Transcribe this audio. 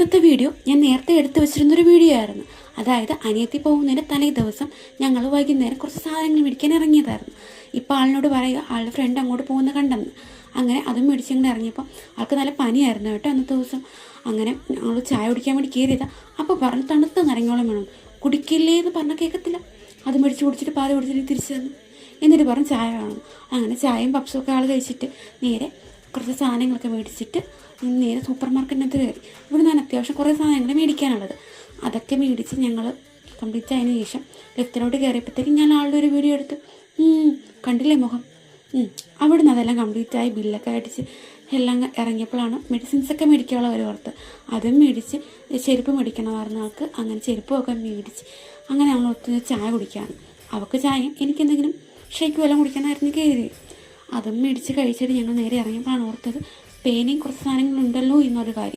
ഇന്നത്തെ വീഡിയോ ഞാൻ നേരത്തെ എടുത്തു വെച്ചിരുന്നൊരു വീഡിയോ ആയിരുന്നു. അതായത് അനിയത്തി പോകുന്നതിൻ്റെ തലേ ദിവസം ഞങ്ങൾ വൈകുന്നേരം കുറച്ച് സാധനങ്ങൾ മേടിക്കാൻ ഇറങ്ങിയതായിരുന്നു. ഇപ്പോൾ ആളിനോട് പറയുക ആളുടെ ഫ്രണ്ട് അങ്ങോട്ട് പോകുന്ന കണ്ടെന്ന്. അങ്ങനെ അതും മേടിച്ചങ്ങനെ ഇറങ്ങിയപ്പോൾ ആൾക്ക് നല്ല പനിയായിരുന്നു കേട്ടോ അന്നത്തെ ദിവസം. അങ്ങനെ ഞങ്ങൾ ചായ കുടിക്കാൻ വേണ്ടി കയറിയതാണ്. അപ്പോൾ പറഞ്ഞു തണുത്ത നാരങ്ങോളം വേണം, കുടിക്കില്ലേ എന്ന് പറഞ്ഞാൽ കേൾക്കത്തില്ല. അത് മേടിച്ച് കുടിച്ചിട്ട് പാതി കുടിച്ചിട്ട് തിരിച്ചു തന്നു. എന്നിട്ട് പറഞ്ഞു ചായ വേണം. അങ്ങനെ ചായയും പപ്സും ഒക്കെ ആൾ കഴിച്ചിട്ട് നേരെ കുറച്ച് സാധനങ്ങളൊക്കെ മേടിച്ചിട്ട് നേരെ സൂപ്പർ മാർക്കറ്റിനകത്ത് കയറി. ഇവിടെ ഞാൻ അത്യാവശ്യം കുറേ സാധനങ്ങൾ മേടിക്കാനുള്ളത്. അതൊക്കെ മേടിച്ച് ഞങ്ങൾ കംപ്ലീറ്റ് ആയതിനു ശേഷം ലെഫ്റ്റിലോട്ട് കയറിയപ്പോഴത്തേക്കും ഞാൻ ആളുടെ ഒരു വീഡിയോ എടുത്ത് കണ്ടില്ലേ മുഖം. അവിടെ നിന്ന് അതെല്ലാം കംപ്ലീറ്റായി ബില്ലൊക്കെ അടിച്ച് എല്ലാം ഇറങ്ങിയപ്പോഴാണ് മെഡിസിൻസൊക്കെ മേടിക്കാനുള്ള ഒരു ഓർത്ത്. അതും മേടിച്ച് ചെരുപ്പ് മേടിക്കണമായിരുന്നു ആൾക്ക്. അങ്ങനെ ചെരുപ്പൊക്കെ മേടിച്ച് അങ്ങനെ നമ്മൾ ഒത്തിരി ചായ കുടിക്കുകയാണ്. അവൾക്ക് ചായയും എനിക്കെന്തെങ്കിലും ഷേക്ക് വല്ലതും കുടിക്കാനായിരുന്നു കയറി. അതും മേടിച്ച് കഴിച്ചിട്ട് ഞങ്ങൾ നേരെ ഇറങ്ങിയപ്പോഴാണ് ഓർത്തത് പേനയും കുറച്ച് സാധനങ്ങളുണ്ടല്ലോ എന്നൊരു കാര്യം.